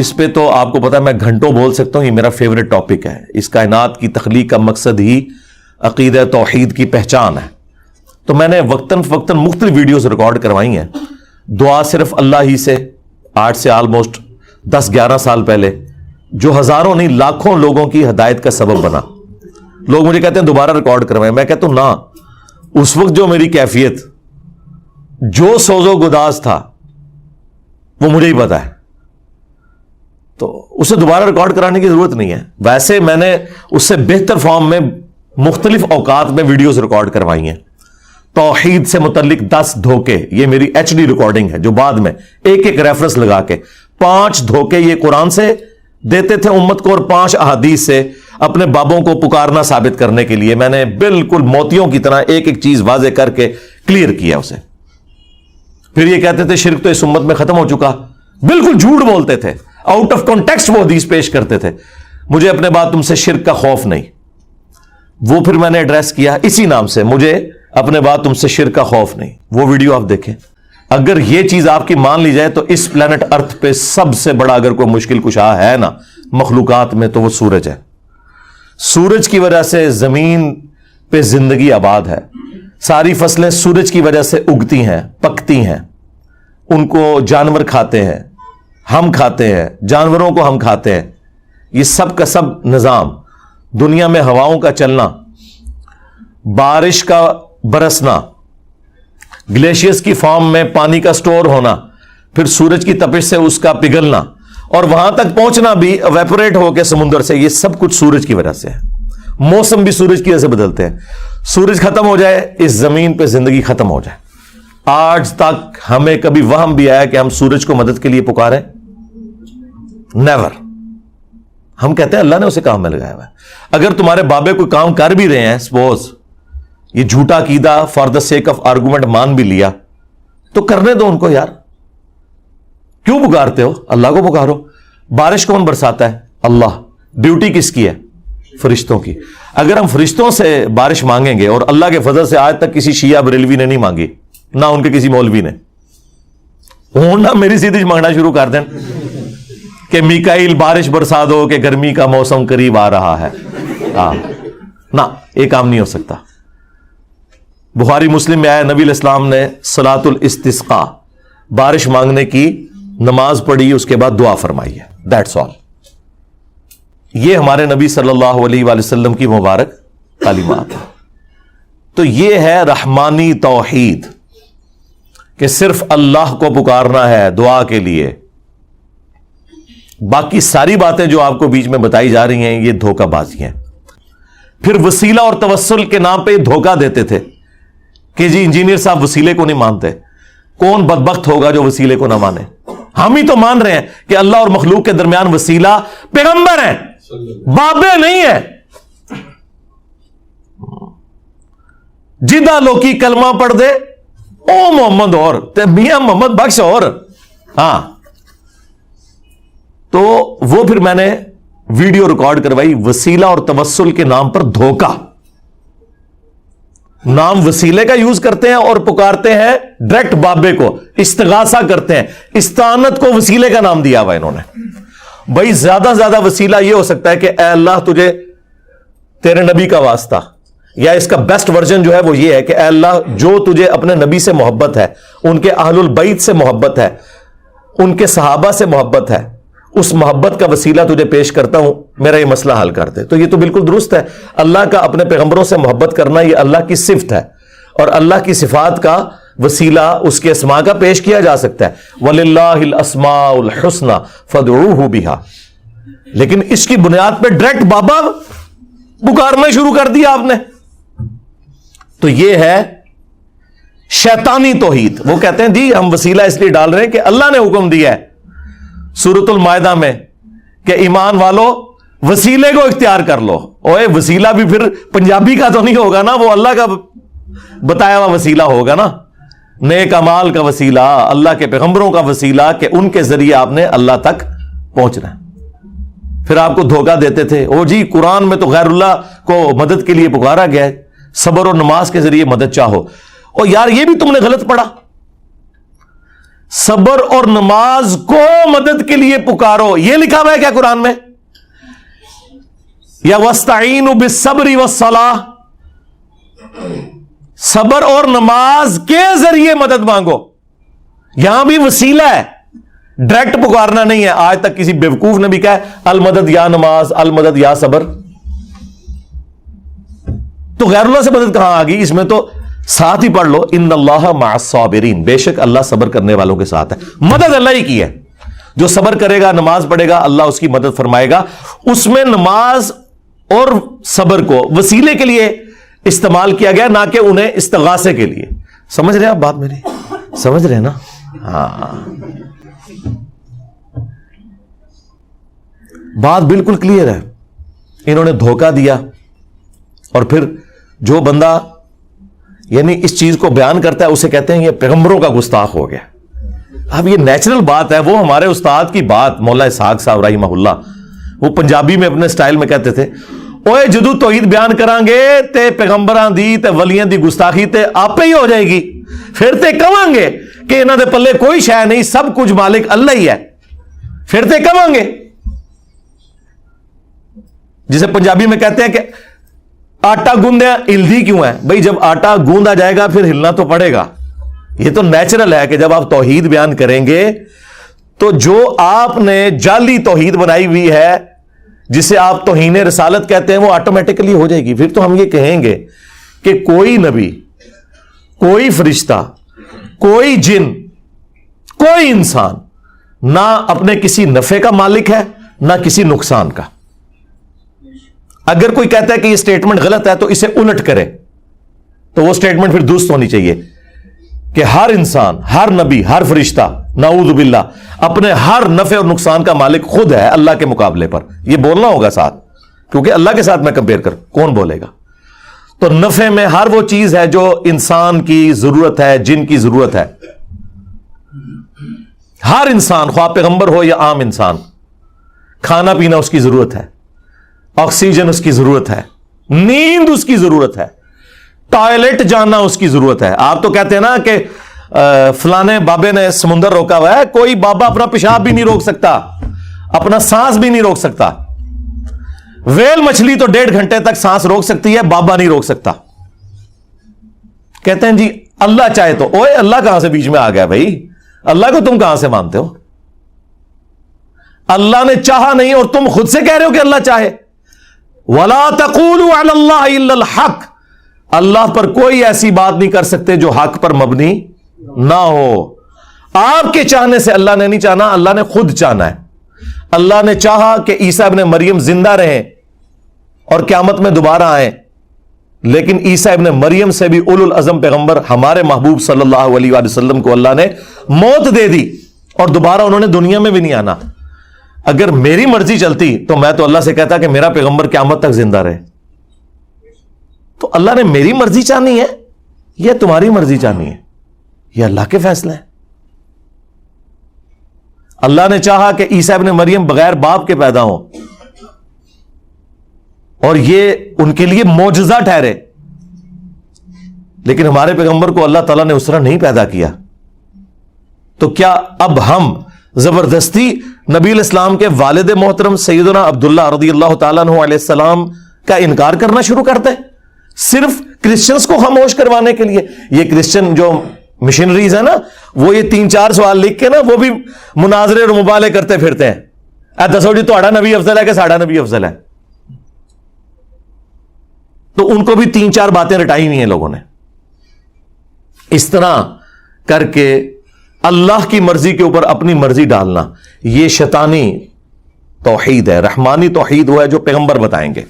اس پہ تو آپ کو پتا ہے میں گھنٹوں بول سکتا ہوں، یہ میرا فیوریٹ ٹاپک ہے. اس کائنات کی تخلیق کا مقصد ہی عقیدہ توحید کی پہچان ہے. تو میں نے وقتاً فوقتاً مختلف ویڈیوز ریکارڈ کروائی ہیں. دعا صرف اللہ ہی سے، آج سے آلموسٹ 10-11 سال پہلے، جو ہزاروں نہیں لاکھوں لوگوں کی ہدایت کا سبب بنا. لوگ مجھے کہتے ہیں دوبارہ ریکارڈ کروائیں. میں کہتا ہوں نا، اس وقت جو میری کیفیت، جو سوز و گداز تھا، وہ مجھے ہی پتا ہے، تو اسے دوبارہ ریکارڈ کرانے کی ضرورت نہیں ہے. ویسے میں نے اس سے بہتر فارم میں مختلف اوقات میں ویڈیوز ریکارڈ کروائی ہیں. توحید سے متعلق 10 دھوکے، یہ میری HD ریکارڈنگ ہے، جو بعد میں ایک ایک ریفرنس لگا کے 5 دھوکے یہ قرآن سے دیتے تھے امت کو، اور 5 احادیث سے اپنے بابوں کو پکارنا ثابت کرنے کے لیے میں نے بالکل موتیوں کی طرح ایک ایک چیز واضح کر کے کلیئر کیا اسے. پھر یہ کہتے تھے شرک تو اس امت میں ختم ہو چکا، بالکل جھوٹ بولتے تھے، آؤٹ آف کانٹیکسٹ وہ حدیث پیش کرتے تھے. مجھے اپنے بعد تم سے شرک کا خوف نہیں، وہ پھر میں نے ایڈریس کیا اسی نام سے، مجھے اپنے بعد تم سے شرک کا خوف نہیں. وہ ویڈیو آپ دیکھیں. اگر یہ چیز آپ کی مان لی جائے تو اس پلانٹ ارتھ پہ سب سے بڑا اگر کوئی مشکل کشا ہے نا مخلوقات میں، تو وہ سورج ہے. سورج کی وجہ سے زمین پہ زندگی آباد ہے. ساری فصلیں سورج کی وجہ سے اگتی ہیں، پکتی ہیں، ان کو جانور کھاتے ہیں، ہم کھاتے ہیں، جانوروں کو ہم کھاتے ہیں. یہ سب کا سب نظام، دنیا میں ہواؤں کا چلنا، بارش کا برسنا، گلیشیئرز کی فارم میں پانی کا سٹور ہونا، پھر سورج کی تپش سے اس کا پگھلنا، اور وہاں تک پہنچنا بھی ایویپوریٹ ہو کے سمندر سے، یہ سب کچھ سورج کی وجہ سے ہے. موسم بھی سورج کی وجہ سے بدلتے ہیں. سورج ختم ہو جائے، اس زمین پہ زندگی ختم ہو جائے. آج تک ہمیں کبھی وہم بھی آیا کہ ہم سورج کو مدد کے لیے پکاریں؟ نیور. ہم کہتے ہیں اللہ نے اسے کام میں لگایا ہوا ہے. اگر تمہارے بابے کوئی کام کر بھی رہے ہیں، سپوز یہ جھوٹا عقیدہ for the sake of argument مان بھی لیا، تو کرنے دو ان کو یار. کیوں پکارتے ہو؟ اللہ کو پکارو. بارش کون برساتا ہے؟ اللہ. ڈیوٹی کس کی ہے؟ فرشتوں کی. اگر ہم فرشتوں سے بارش مانگیں گے، اور اللہ کے فضل سے آج تک کسی شیعہ بریلوی نے نہیں مانگی، نہ ان کے کسی مولوی نے، نہ میری سیدھی مانگنا شروع کر دیں کہ میکائیل بارش برسا دو کہ گرمی کا موسم قریب آ رہا ہے، نہ یہ کام نہیں ہو سکتا. بخاری مسلم میں آیا نبی علیہ السلام نے صلاۃ الاستسقاء، بارش مانگنے کی نماز پڑھی، اس کے بعد دعا فرمائی ہے. That's all. یہ ہمارے نبی صلی اللہ علیہ وآلہ وسلم کی مبارک تعلیمات ہیں. تو یہ ہے رحمانی توحید کہ صرف اللہ کو پکارنا ہے دعا کے لیے. باقی ساری باتیں جو آپ کو بیچ میں بتائی جا رہی ہیں یہ دھوکہ بازی ہیں. پھر وسیلہ اور توسل کے نام پہ دھوکہ دیتے تھے کہ جی انجینئر صاحب وسیلے کو نہیں مانتے. کون بدبخت ہوگا جو وسیلے کو نہ مانے؟ ہم ہی تو مان رہے ہیں کہ اللہ اور مخلوق کے درمیان وسیلہ پیغمبر ہے، بابے نہیں ہے. جدہ لوکی کلمہ پڑھ دے او محمد اور تے میاں محمد بخش اور. ہاں تو وہ پھر میں نے ویڈیو ریکارڈ کروائی، وسیلہ اور توسل کے نام پر دھوکہ. نام وسیلے کا یوز کرتے ہیں اور پکارتے ہیں ڈائریکٹ بابے کو، استغاثہ کرتے ہیں. استعانت کو وسیلے کا نام دیا ہوا انہوں نے. بھائی زیادہ سے زیادہ وسیلہ یہ ہو سکتا ہے کہ اے اللہ تجھے تیرے نبی کا واسطہ، یا اس کا بیسٹ ورژن جو ہے وہ یہ ہے کہ اے اللہ جو تجھے اپنے نبی سے محبت ہے، ان کے اہل البیت سے محبت ہے، ان کے صحابہ سے محبت ہے، اس محبت کا وسیلہ تجھے پیش کرتا ہوں، میرا یہ مسئلہ حل کر دے. تو یہ تو بالکل درست ہے. اللہ کا اپنے پیغمبروں سے محبت کرنا یہ اللہ کی صفت ہے، اور اللہ کی صفات کا وسیلہ اس کے اسماء کا پیش کیا جا سکتا ہے. وَلِلَّهِ الْأَسْمَاءُ الْحُسْنَى فَادْعُوهُ بِهَا. لیکن اس کی بنیاد پہ ڈائریکٹ بابا پکارنا شروع کر دیا آپ نے. تو یہ ہے شیطانی توحید. وہ کہتے ہیں جی ہم وسیلہ اس لیے ڈال رہے ہیں کہ اللہ نے حکم دیا ہے سورۃ المائدہ میں کہ ایمان والو وسیلے کو اختیار کر لو. اوے وسیلہ بھی پھر پنجابی کا تو نہیں ہوگا نا، وہ اللہ کا بتایا ہوا وسیلہ ہوگا نا. نیک اعمال کا وسیلہ، اللہ کے پیغمبروں کا وسیلہ کہ ان کے ذریعے آپ نے اللہ تک پہنچنا ہے. پھر آپ کو دھوکہ دیتے تھے او جی قرآن میں تو غیر اللہ کو مدد کے لیے پکارا گیا ہے، صبر اور نماز کے ذریعے مدد چاہو. اور یار یہ بھی تم نے غلط پڑھا. صبر اور نماز کو مدد کے لیے پکارو. یہ لکھا ہوا ہے کیا قرآن میں؟ یا وَاسْتَعِینُوا بِالصَّبْرِ وَالصَّلَاةِ, صبر اور نماز کے ذریعے مدد مانگو. یہاں بھی وسیلہ ہے, ڈائریکٹ پکارنا نہیں ہے. آج تک کسی بیوقوف نے بھی کہا ہے المدد یا نماز, المدد یا صبر. تو غیر اللہ سے مدد کہاں آ گئی؟ اس میں تو ساتھ ہی پڑھ لو ان اللہ مع الصابرین, بے شک اللہ صبر کرنے والوں کے ساتھ ہے. مدد اللہ ہی کی ہے. جو صبر کرے گا, نماز پڑھے گا, اللہ اس کی مدد فرمائے گا. اس میں نماز اور صبر کو وسیلے کے لیے استعمال کیا گیا, نہ کہ انہیں استغاثے کے لیے. سمجھ رہے ہیں آپ بات میری؟ سمجھ رہے ہیں نا؟ ہاں, بات بالکل کلیئر ہے. انہوں نے دھوکہ دیا, اور پھر جو بندہ یعنی اس چیز کو بیان کرتا ہے اسے کہتے ہیں یہ پیغمبروں کا گستاخ ہو گیا. اب یہ نیچرل بات ہے. وہ ہمارے استاد کی بات مولا اسحاق صاحب رحمہ اللہ, وہ پنجابی میں اپنے سٹائل میں کہتے تھے, اوے جدو توحید بیان کران گے تے پیغمبران دی تے ولیاں دی گستاخی تے آپ ہی ہو جائے گی. پھر تے کہیں گے کہ انہاں دے پلے کوئی شے نہیں, سب کچھ مالک اللہ ہی ہے. پھر تے کہیں گے, جسے پنجابی میں کہتے ہیں کہ آٹا گوندیا ہلدی کیوں ہے؟ بھئی جب آٹا گوندا جائے گا پھر ہلنا تو پڑے گا. یہ تو نیچرل ہے کہ جب آپ توحید بیان کریں گے تو جو آپ نے جعلی توحید بنائی ہوئی ہے, جسے آپ توہین رسالت کہتے ہیں, وہ آٹومیٹکلی ہو جائے گی. پھر تو ہم یہ کہیں گے کہ کوئی نبی, کوئی فرشتہ, کوئی جن, کوئی انسان نہ اپنے کسی نفع کا مالک ہے نہ کسی نقصان کا. اگر کوئی کہتا ہے کہ یہ سٹیٹمنٹ غلط ہے تو اسے الٹ کرے, تو وہ سٹیٹمنٹ پھر درست ہونی چاہیے کہ ہر انسان, ہر نبی, ہر فرشتہ نعوذ باللہ اپنے ہر نفع اور نقصان کا مالک خود ہے اللہ کے مقابلے پر. یہ بولنا ہوگا ساتھ, کیونکہ اللہ کے ساتھ میں کمپیئر کر کون بولے گا. تو نفع میں ہر وہ چیز ہے جو انسان کی ضرورت ہے, جن کی ضرورت ہے. ہر انسان, خواہ پیغمبر ہو یا عام انسان, کھانا پینا اس کی ضرورت ہے, آکسیجن اس کی ضرورت ہے, نیند اس کی ضرورت ہے, ٹوائلٹ جانا اس کی ضرورت ہے. آپ تو کہتے ہیں نا کہ فلانے بابے نے سمندر روکا ہوا ہے. کوئی بابا اپنا پیشاب بھی نہیں روک سکتا, اپنا سانس بھی نہیں روک سکتا. ویل مچھلی تو 1.5 گھنٹے تک سانس روک سکتی ہے, بابا نہیں روک سکتا. کہتے ہیں جی اللہ چاہے تو. اوے اللہ کہاں سے بیچ میں آ گیا بھائی؟ اللہ کو تم کہاں سے مانتے ہو؟ اللہ نے چاہا نہیں اور تم خود سے کہہ رہے ہو کہ اللہ چاہے. وَلَا تَقُولُوا عَلَى اللَّهِ إِلَّا الْحَقِّ, اللہ پر کوئی ایسی بات نہیں کر سکتے جو حق پر مبنی نہ ہو. آپ کے چاہنے سے اللہ نے نہیں چاہنا, اللہ نے خود چاہنا ہے. اللہ نے چاہا کہ عیسیٰ ابن مریم زندہ رہیں اور قیامت میں دوبارہ آئیں, لیکن عیسیٰ ابن مریم سے بھی اولو العزم پیغمبر ہمارے محبوب صلی اللہ علیہ وآلہ وسلم کو اللہ نے موت دے دی اور دوبارہ انہوں نے دنیا میں بھی نہیں آنا. اگر میری مرضی چلتی تو میں تو اللہ سے کہتا کہ میرا پیغمبر قیامت تک زندہ رہے. تو اللہ نے میری مرضی چاہنی ہے یا تمہاری مرضی چاہنی ہے؟ یہ اللہ کے فیصلے ہیں. اللہ نے چاہا کہ عیسیٰ ابن مریم بغیر باپ کے پیدا ہوں اور یہ ان کے لیے معجزہ ٹھہرے, لیکن ہمارے پیغمبر کو اللہ تعالیٰ نے اس طرح نہیں پیدا کیا. تو کیا اب ہم زبردستی نبی الاسلام کے والد محترم سیدنا عبداللہ رضی اللہ تعالیٰ عنہ علیہ السلام کا انکار کرنا شروع کرتے ہیں صرف کرسچنز کو خاموش کروانے کے لیے؟ یہ کرسچن جو مشنریز ہیں نا, وہ یہ 3-4 سوال لکھ کے نا وہ بھی مناظرے اور مبالے کرتے پھرتے ہیں. اے دسو جی تہاڈا نبی افضل ہے کہ ساڈا نبی افضل ہے؟ تو ان کو بھی 3-4 باتیں رٹائی ہوئی ہیں لوگوں نے. اس طرح کر کے اللہ کی مرضی کے اوپر اپنی مرضی ڈالنا, یہ شیطانی توحید ہے. رحمانی توحید وہ ہے جو پیغمبر بتائیں گے.